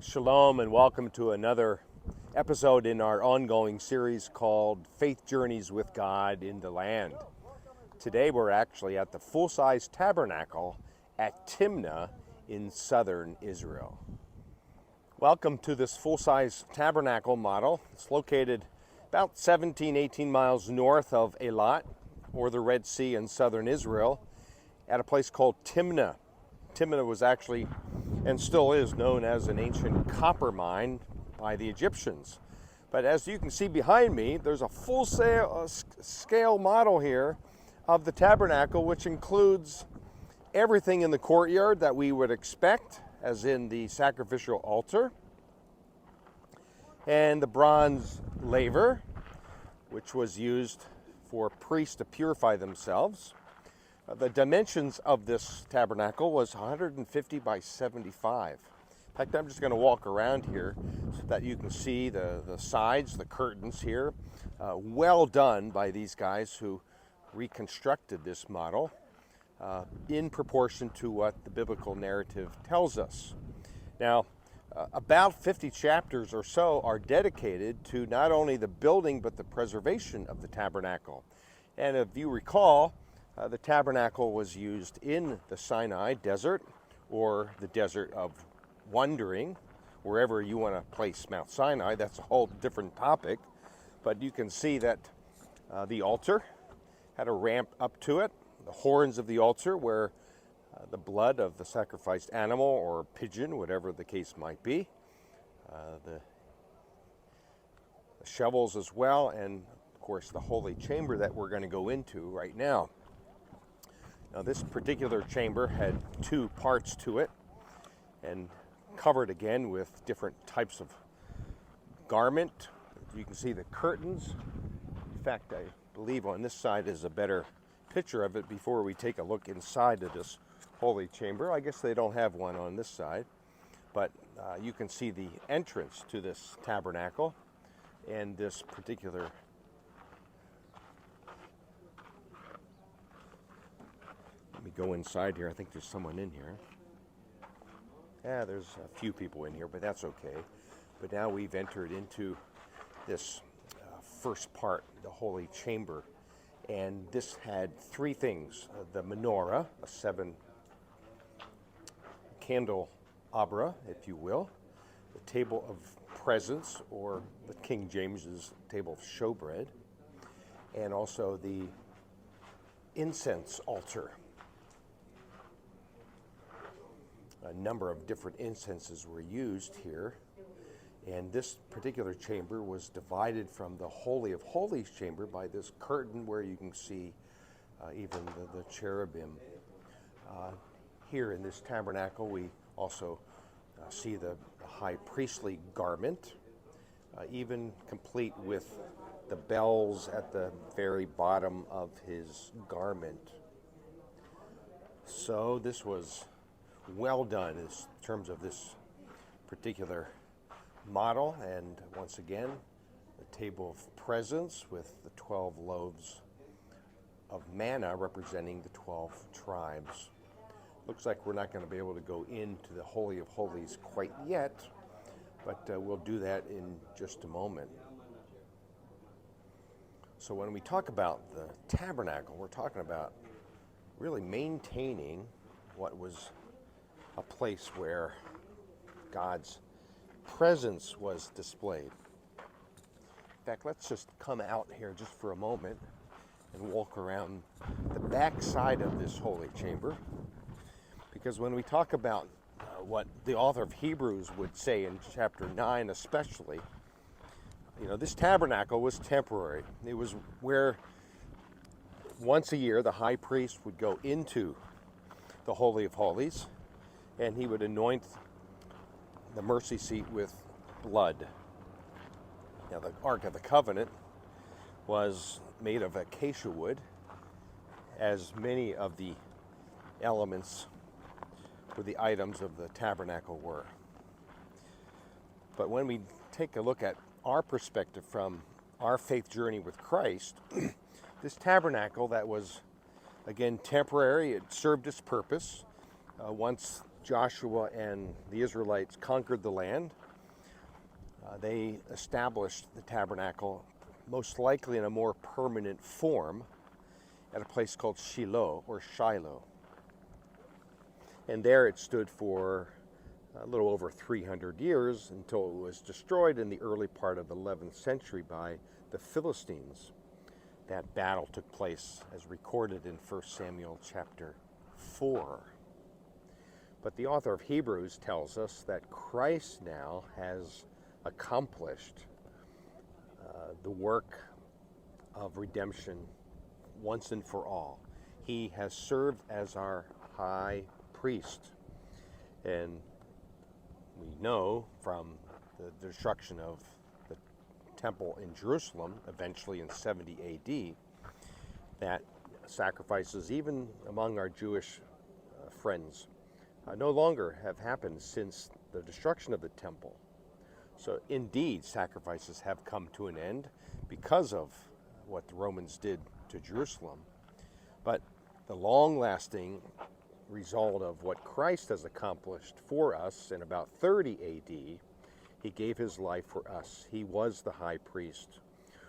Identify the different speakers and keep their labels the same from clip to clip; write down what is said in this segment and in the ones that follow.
Speaker 1: Shalom and welcome to another episode in our ongoing series called Faith Journeys with God in the Land. Today we're actually at the full-size tabernacle at Timnah in southern Israel. Welcome to this full-size tabernacle model. It's located about 18 miles north of Elat, or the Red Sea in southern Israel, at a place called Timnah. Timnah was actually, and still is, known as an ancient copper mine by the Egyptians. But as you can see behind me, there's a full-scale model here of the tabernacle, which includes everything in the courtyard that we would expect, as in the sacrificial altar, and the bronze laver, which was used for priests to purify themselves. The dimensions of this tabernacle was 150 by 75. In fact, I'm just going to walk around here so that you can see the sides, the curtains here. Well done by these guys who reconstructed this model in proportion to what the biblical narrative tells us. Now, about 50 chapters or so are dedicated to not only the building but the preservation of the tabernacle. And if you recall, the tabernacle was used in the Sinai desert, or the desert of wandering, wherever you want to place Mount Sinai. That's a whole different topic. But you can see that the altar had a ramp up to it, the horns of the altar where the blood of the sacrificed animal or pigeon, whatever the case might be, the shovels as well, and of course the holy chamber that we're going to go into right now. Now, this particular chamber had two parts to it, and covered again with different types of garment. You can see the curtains. In fact, I believe on this side is a better picture of it before we take a look inside of this holy chamber. I guess they don't have one on this side, but you can see the entrance to this tabernacle and this particular Let me go inside here. I think there's someone in here. Yeah, there's a few people in here, but that's okay. But now we've entered into this first part, the holy chamber. And this had three things. The menorah, a 7-candelabra, if you will. The table of presence, or the King James's table of showbread. And also the incense altar. A number of different incenses were used here, and this particular chamber was divided from the Holy of Holies chamber by this curtain where you can see even the cherubim. Here in this tabernacle we also see the high priestly garment, even complete with the bells at the very bottom of his garment. So this was well done in terms of this particular model, and once again the table of presence with the 12 loaves of manna representing the 12 tribes. Looks like we're not going to be able to go into the Holy of Holies quite yet, but we'll do that in just a moment. So when we talk about the tabernacle, we're talking about really maintaining what was a place where God's presence was displayed. In fact, let's just come out here just for a moment and walk around the back side of this holy chamber, because when we talk about what the author of Hebrews would say in chapter 9 especially, this tabernacle was temporary. It was where once a year the high priest would go into the Holy of Holies, and he would anoint the mercy seat with blood. Now, the Ark of the Covenant was made of acacia wood, as many of the elements for the items of the tabernacle were. But when we take a look at our perspective from our faith journey with Christ, this tabernacle that was, again, temporary, it served its purpose. Once Joshua and the Israelites conquered the land, they established the tabernacle, most likely in a more permanent form, at a place called Shiloh, or Shiloh. And there it stood for a little over 300 years until it was destroyed in the early part of the 11th century by the Philistines. That battle took place as recorded in 1 Samuel chapter 4. But the author of Hebrews tells us that Christ now has accomplished the work of redemption once and for all. He has served as our high priest. And we know from the destruction of the temple in Jerusalem, eventually in 70 AD, that sacrifices, even among our Jewish friends, no longer have happened since the destruction of the temple. So indeed, sacrifices have come to an end because of what the Romans did to Jerusalem. But the long-lasting result of what Christ has accomplished for us in about 30 AD, he gave his life for us. He was the high priest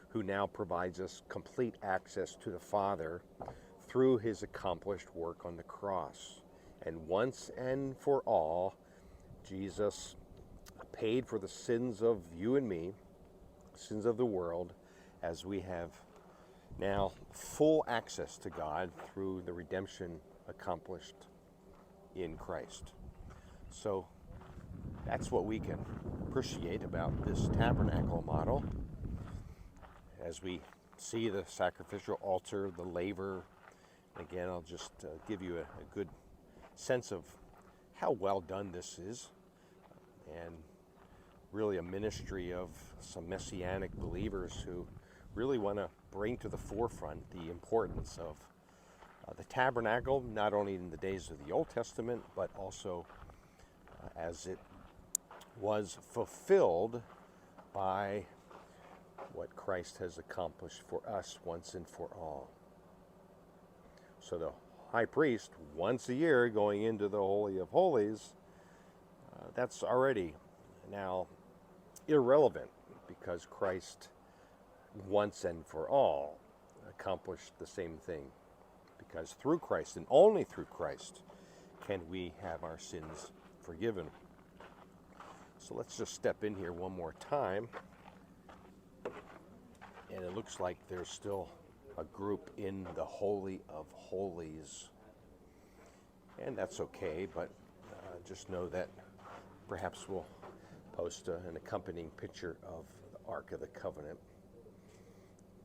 Speaker 1: who now provides us complete access to the Father through his accomplished work on the cross. And once and for all, Jesus paid for the sins of you and me, sins of the world, as we have now full access to God through the redemption accomplished in Christ. So that's what we can appreciate about this tabernacle model. As we see the sacrificial altar, the laver, again, I'll just give you a good sense of how well done this is, and really a ministry of some Messianic believers who really want to bring to the forefront the importance of the tabernacle, not only in the days of the Old Testament, but also as it was fulfilled by what Christ has accomplished for us once and for all. So the high priest, once a year, going into the Holy of Holies, that's already now irrelevant, because Christ once and for all accomplished the same thing. Because through Christ, and only through Christ, can we have our sins forgiven. So let's just step in here one more time. And it looks like there's still a group in the Holy of Holies. And that's okay, but just know that perhaps we'll post an accompanying picture of the Ark of the Covenant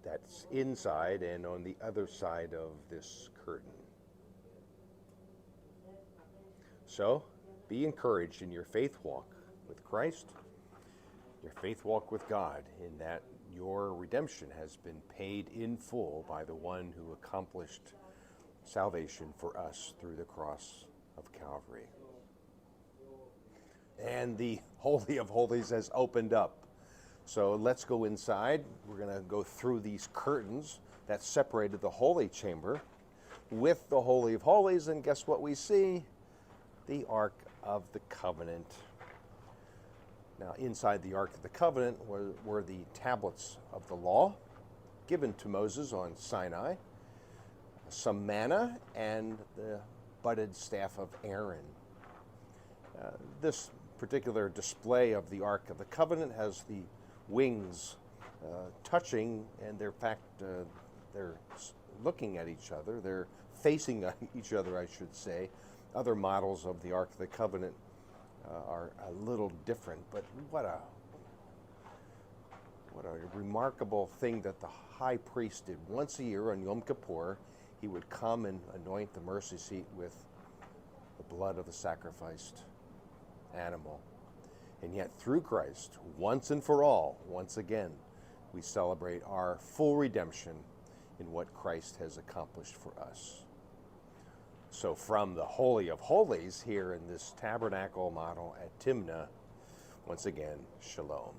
Speaker 1: that's inside and on the other side of this curtain. So, be encouraged in your faith walk with Christ, your faith walk with God, in that your redemption has been paid in full by the one who accomplished salvation for us through the cross of Calvary. And the Holy of Holies has opened up. So let's go inside. We're going to go through these curtains that separated the holy chamber with the Holy of Holies, and guess what we see? The Ark of the Covenant. Now, inside the Ark of the Covenant were the tablets of the law given to Moses on Sinai, some manna, and the budded staff of Aaron. This particular display of the Ark of the Covenant has the wings touching, and they're looking at each other. They're facing each other, I should say. Other models of the Ark of the Covenant are a little different, but what a remarkable thing that the high priest did. Once a year on Yom Kippur, he would come and anoint the mercy seat with the blood of the sacrificed animal. And yet through Christ, once and for all, once again, we celebrate our full redemption in what Christ has accomplished for us. So from the Holy of Holies here in this tabernacle model at Timnah, once again, Shalom.